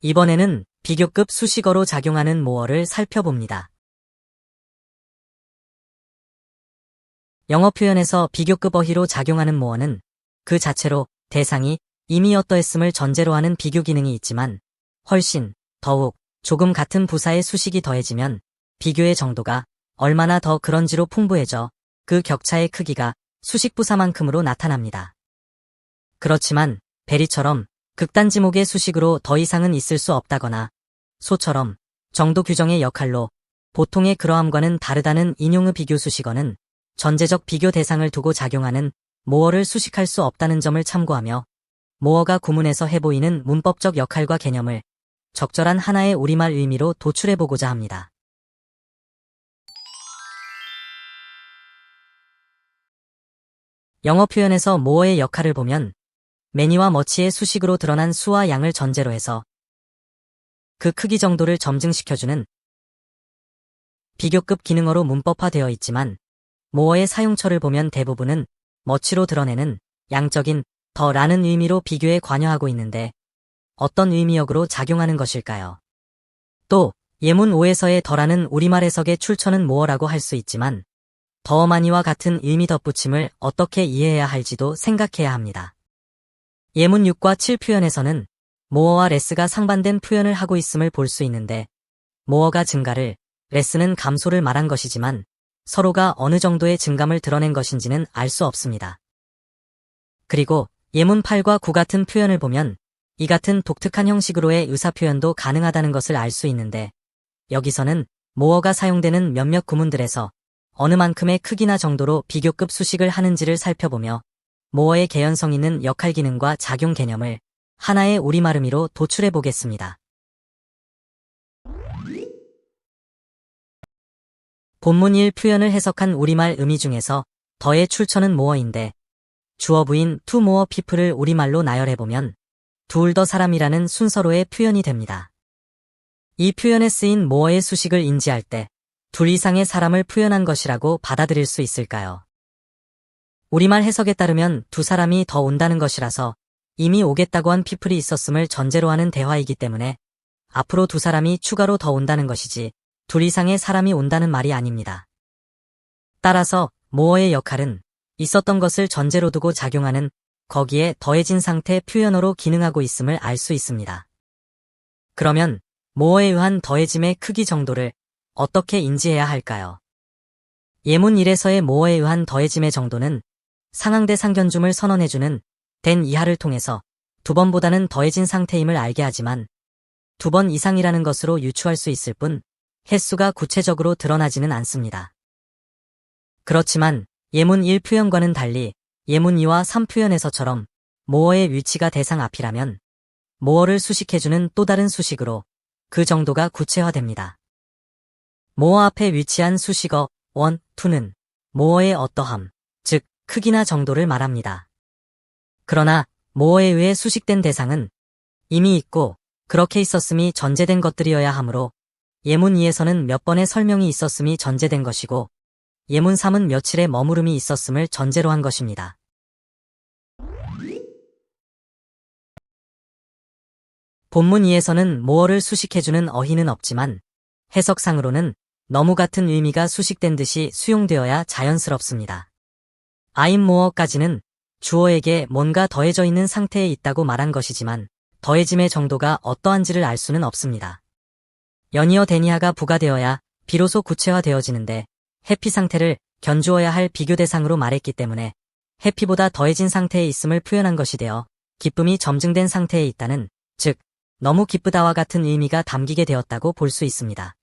이번에는 비교급 수식어로 작용하는 모어를 살펴봅니다. 영어 표현에서 비교급 어휘로 작용하는 모어는 그 자체로 대상이 이미 어떠했음을 전제로 하는 비교 기능이 있지만 훨씬, 더욱, 조금 같은 부사의 수식이 더해지면 비교의 정도가 얼마나 더 그런지로 풍부해져 그 격차의 크기가 수식부사만큼으로 나타납니다. 그렇지만 베리처럼 극단지목의 수식으로 더 이상은 있을 수 없다거나 소처럼 정도 규정의 역할로 보통의 그러함과는 다르다는 인용의 비교 수식어는 전제적 비교 대상을 두고 작용하는 모어를 수식할 수 없다는 점을 참고하며 모어가 구문에서 해보이는 문법적 역할과 개념을 적절한 하나의 우리말 의미로 도출해보고자 합니다. 영어 표현에서 모어의 역할을 보면 매니와 머치의 수식으로 드러난 수와 양을 전제로 해서 그 크기 정도를 점증시켜주는 비교급 기능어로 문법화되어 있지만 모어의 사용처를 보면 대부분은 머치로 드러내는 양적인 더라는 의미로 비교에 관여하고 있는데 어떤 의미역으로 작용하는 것일까요? 또 예문 5에서의 더라는 우리말 해석의 출처는 모어라고 할 수 있지만 더 많이와 같은 의미 덧붙임을 어떻게 이해해야 할지도 생각해야 합니다. 예문 6과 7 표현에서는 모어와 레스가 상반된 표현을 하고 있음을 볼 수 있는데 모어가 증가를, 레스는 감소를 말한 것이지만 서로가 어느 정도의 증감을 드러낸 것인지는 알 수 없습니다. 그리고 예문 8과 9 같은 표현을 보면 이 같은 독특한 형식으로의 의사표현도 가능하다는 것을 알 수 있는데 여기서는 모어가 사용되는 몇몇 구문들에서 어느 만큼의 크기나 정도로 비교급 수식을 하는지를 살펴보며 모어의 개연성 있는 역할 기능과 작용 개념을 하나의 우리말 의미로 도출해 보겠습니다. 본문 1 표현을 해석한 우리말 의미 중에서 더의 출처는 모어인데 주어부인 to more people을 우리말로 나열해보면 둘 더 사람이라는 순서로의 표현이 됩니다. 이 표현에 쓰인 more의 수식을 인지할 때 둘 이상의 사람을 표현한 것이라고 받아들일 수 있을까요? 우리말 해석에 따르면 두 사람이 더 온다는 것이라서 이미 오겠다고 한 people이 있었음을 전제로 하는 대화이기 때문에 앞으로 두 사람이 추가로 더 온다는 것이지 둘 이상의 사람이 온다는 말이 아닙니다. 따라서 more의 역할은 있었던 것을 전제로 두고 작용하는 거기에 더해진 상태 표현어로 기능하고 있음을 알 수 있습니다. 그러면 more에 의한 더해짐의 크기 정도를 어떻게 인지해야 할까요? 예문 1에서의 more에 의한 더해짐의 정도는 상황대 상견줌을 선언해주는 된 이하를 통해서 두 번보다는 더해진 상태임을 알게 하지만 두 번 이상이라는 것으로 유추할 수 있을 뿐 횟수가 구체적으로 드러나지는 않습니다. 그렇지만 예문 1 표현과는 달리 예문 2와 3 표현에서처럼 more의 위치가 대상 앞이라면 more를 수식해주는 또 다른 수식으로 그 정도가 구체화됩니다. moore 앞에 위치한 수식어 one, to는 more의 어떠함, 즉 크기나 정도를 말합니다. 그러나 more에 의해 수식된 대상은 이미 있고 그렇게 있었음이 전제된 것들이어야 하므로 예문 2에서는 몇 번의 설명이 있었음이 전제된 것이고 예문 3은 며칠의 머무름이 있었음을 전제로 한 것입니다. 본문 2에서는 more를 수식해주는 어휘는 없지만 해석상으로는 너무 같은 의미가 수식된 듯이 수용되어야 자연스럽습니다. I'm more까지는 주어에게 뭔가 더해져 있는 상태에 있다고 말한 것이지만 더해짐의 정도가 어떠한지를 알 수는 없습니다. 연이어 데니하가 부가되어야 비로소 구체화되어지는데 해피 상태를 견주어야 할 비교 대상으로 말했기 때문에 해피보다 더해진 상태에 있음을 표현한 것이 되어 기쁨이 점증된 상태에 있다는, 즉 너무 기쁘다와 같은 의미가 담기게 되었다고 볼 수 있습니다.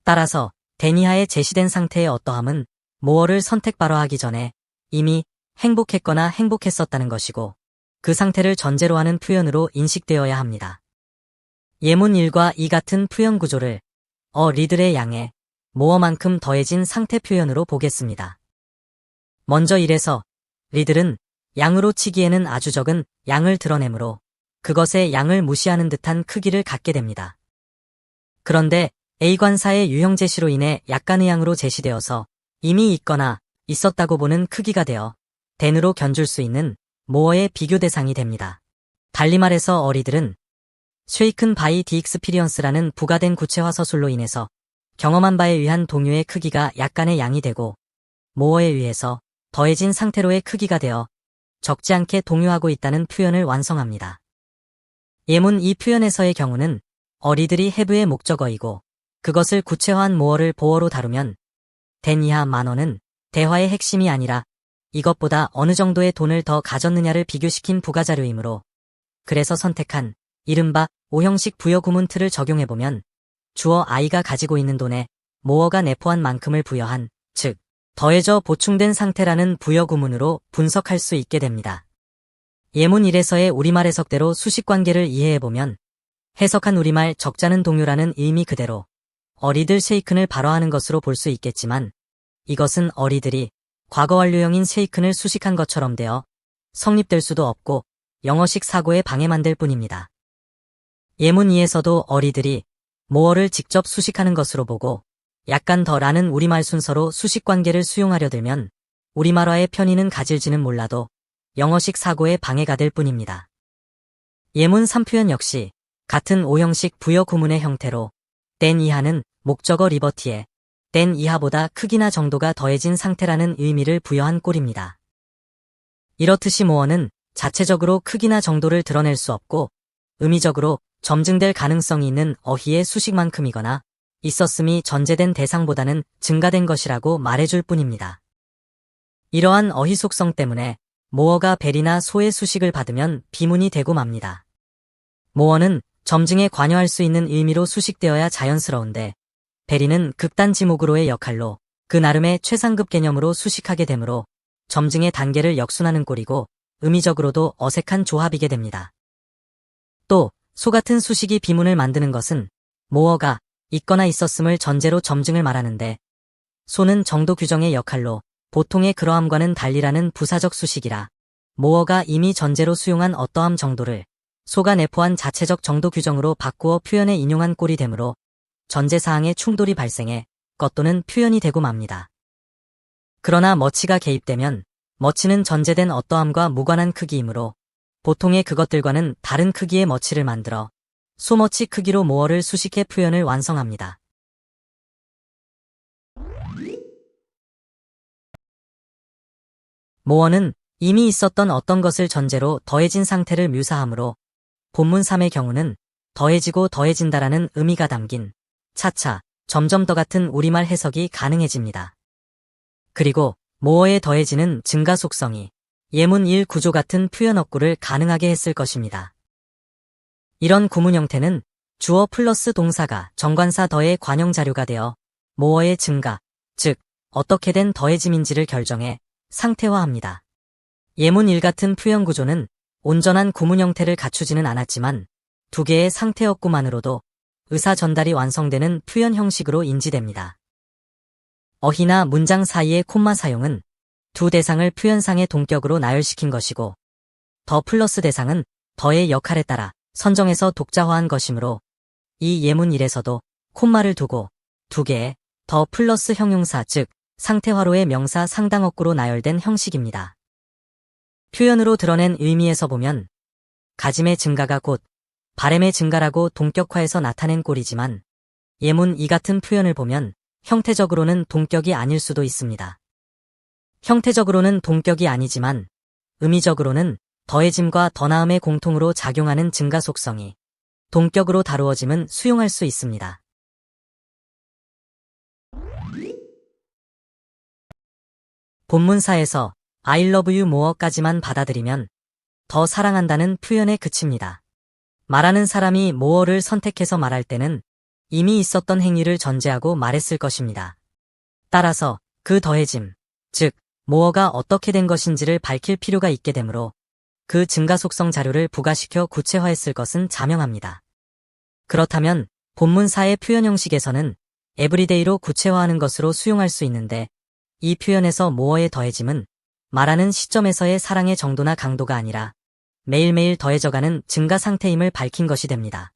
따라서 데니하의 제시된 상태의 어떠함은 more를 선택바로 하기 전에 이미 행복했거나 행복했었다는 것이고 그 상태를 전제로 하는 표현으로 인식되어야 합니다. 예문 1과 2 같은 표현 구조를 리들의 양에 more만큼 더해진 상태 표현으로 보겠습니다. 먼저 1에서 리들은 양으로 치기에는 아주 적은 양을 드러내므로 그것의 양을 무시하는 듯한 크기를 갖게 됩니다. 그런데 A관사의 유형 제시로 인해 약간의 양으로 제시되어서 이미 있거나 있었다고 보는 크기가 되어 then으로 견줄 수 있는 more의 비교 대상이 됩니다. 달리 말해서 어리들은 쉐이큰 바이 디 익스피리언스라는 부가된 구체화 서술로 인해서 경험한 바에 의한 동요의 크기가 약간의 양이 되고 모어에 의해서 더해진 상태로의 크기가 되어 적지 않게 동요하고 있다는 표현을 완성합니다. 예문 이 표현에서의 경우는 어리들이 have의 목적어이고 그것을 구체화한 모어를 보어로 다루면 된 이하 만어는 대화의 핵심이 아니라 이것보다 어느 정도의 돈을 더 가졌느냐를 비교시킨 부가자료이므로 그래서 선택한 이른바 오형식 부여 구문 틀을 적용해보면 주어 I가 가지고 있는 돈에 모어가 내포한 만큼을 부여한, 즉 더해져 보충된 상태라는 부여 구문으로 분석할 수 있게 됩니다. 예문 1에서의 우리말 해석대로 수식관계를 이해해보면 해석한 우리말 적자는 동요라는 의미 그대로 어리들 쉐이큰을 발화하는 것으로 볼 수 있겠지만 이것은 어리들이 과거 완료형인 쉐이큰을 수식한 것처럼 되어 성립될 수도 없고 영어식 사고에 방해만 될 뿐입니다. 예문 2에서도 어리들이 모어를 직접 수식하는 것으로 보고 약간 더 라는 우리말 순서로 수식관계를 수용하려 들면 우리말화의 편의는 가질지는 몰라도 영어식 사고에 방해가 될 뿐입니다. 예문 3표현 역시 같은 오형식 부여 구문의 형태로 된 이하는 목적어 리버티에 된 이하보다 크기나 정도가 더해진 상태라는 의미를 부여한 꼴입니다. 이렇듯이 모어는 자체적으로 크기나 정도를 드러낼 수 없고 의미적으로 점증될 가능성이 있는 어휘의 수식만큼이거나 있었음이 전제된 대상보다는 증가된 것이라고 말해줄 뿐입니다. 이러한 어휘 속성 때문에 모어가 벨이나 소의 수식을 받으면 비문이 되고 맙니다. 모어는 점증에 관여할 수 있는 의미로 수식되어야 자연스러운데 벨이는 극단 지목으로의 역할로 그 나름의 최상급 개념으로 수식하게 되므로 점증의 단계를 역순하는 꼴이고 의미적으로도 어색한 조합이게 됩니다. 또 소 같은 수식이 비문을 만드는 것은 모어가 있거나 있었음을 전제로 점증을 말하는데 소는 정도 규정의 역할로 보통의 그러함과는 달리라는 부사적 수식이라 모어가 이미 전제로 수용한 어떠함 정도를 소가 내포한 자체적 정도 규정으로 바꾸어 표현에 인용한 꼴이 되므로 전제사항의 충돌이 발생해 겉도는 표현이 되고 맙니다. 그러나 머치가 개입되면 머치는 전제된 어떠함과 무관한 크기이므로 보통의 그것들과는 다른 크기의 머치를 만들어 소머치 크기로 모어를 수식해 표현을 완성합니다. 모어는 이미 있었던 어떤 것을 전제로 더해진 상태를 묘사하므로 본문 3의 경우는 더해지고 더해진다라는 의미가 담긴 차차 점점 더 같은 우리말 해석이 가능해집니다. 그리고 모어에 더해지는 증가 속성이 예문 1 구조 같은 표현 억구를 가능하게 했을 것입니다. 이런 구문 형태는 주어 플러스 동사가 정관사 더의 관형 자료가 되어 모어의 증가, 즉 어떻게 된 더해짐인지를 결정해 상태화합니다. 예문 1 같은 표현 구조는 온전한 구문 형태를 갖추지는 않았지만 두 개의 상태 억구만으로도 의사 전달이 완성되는 표현 형식으로 인지됩니다. 어휘나 문장 사이의 콤마 사용은 두 대상을 표현상의 동격으로 나열시킨 것이고 더 플러스 대상은 더의 역할에 따라 선정해서 독자화한 것이므로 이 예문 1에서도 콤마를 두고 두 개의 더 플러스 형용사 즉 상태화로의 명사 상당 억구로 나열된 형식입니다. 표현으로 드러낸 의미에서 보면 가짐의 증가가 곧 바램의 증가라고 동격화해서 나타낸 꼴이지만 예문 2 같은 표현을 보면 형태적으로는 동격이 아닐 수도 있습니다. 형태적으로는 동격이 아니지만 의미적으로는 더해짐과 더 나음의 공통으로 작용하는 증가 속성이 동격으로 다루어짐은 수용할 수 있습니다. 본문사에서 I love you more까지만 받아들이면 더 사랑한다는 표현에 그칩니다. 말하는 사람이 more를 선택해서 말할 때는 이미 있었던 행위를 전제하고 말했을 것입니다. 따라서 그 더해짐, 즉 more가 어떻게 된 것인지를 밝힐 필요가 있게 되므로 그 증가 속성 자료를 부가시켜 구체화했을 것은 자명합니다. 그렇다면 본문사의 표현 형식에서는 everyday로 구체화하는 것으로 수용할 수 있는데 이 표현에서 more의 더해짐은 말하는 시점에서의 사랑의 정도나 강도가 아니라 매일매일 더해져가는 증가 상태임을 밝힌 것이 됩니다.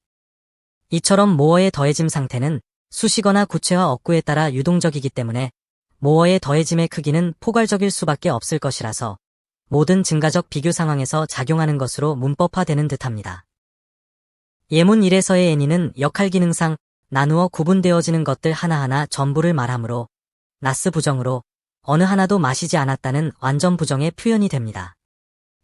이처럼 more의 더해짐 상태는 수식어나 구체화 억구에 따라 유동적이기 때문에 more의 더해짐의 크기는 포괄적일 수밖에 없을 것이라서 모든 증가적 비교 상황에서 작용하는 것으로 문법화되는 듯합니다. 예문 1에서의 any는 역할 기능상 나누어 구분되어지는 것들 하나하나 전부를 말하므로 나스 부정으로 어느 하나도 마시지 않았다는 완전 부정의 표현이 됩니다.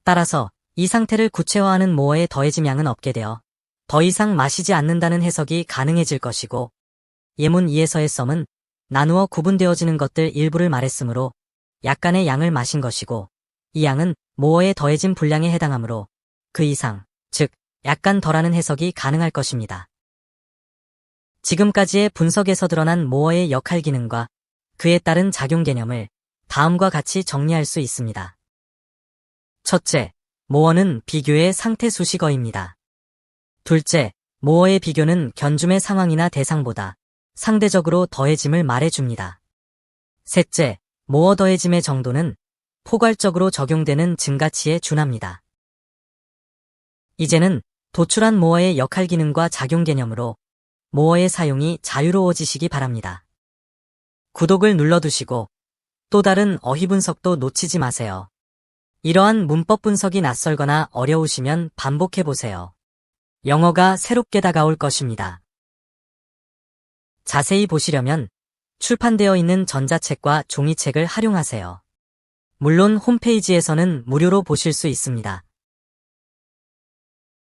따라서 이 상태를 구체화하는 more에 더해짐 양은 없게 되어 더 이상 마시지 않는다는 해석이 가능해질 것이고, 예문 2에서의 some은 나누어 구분되어지는 것들 일부를 말했으므로 약간의 양을 마신 것이고, 이 양은 more에 더해진 분량에 해당하므로 그 이상, 즉 약간 덜하는 해석이 가능할 것입니다. 지금까지의 분석에서 드러난 more의 역할 기능과 그에 따른 작용 개념을 다음과 같이 정리할 수 있습니다. 첫째, more는 비교의 상태 수식어입니다. 둘째, more의 비교는 견줌의 상황이나 대상보다 상대적으로 더해짐을 말해줍니다. 셋째, more 더해짐의 정도는 포괄적으로 적용되는 증가치에 준합니다. 이제는 도출한 more의 역할 기능과 작용 개념으로 more의 사용이 자유로워지시기 바랍니다. 구독을 눌러두시고 또 다른 어휘 분석도 놓치지 마세요. 이러한 문법 분석이 낯설거나 어려우시면 반복해보세요. 영어가 새롭게 다가올 것입니다. 자세히 보시려면 출판되어 있는 전자책과 종이책을 활용하세요. 물론 홈페이지에서는 무료로 보실 수 있습니다.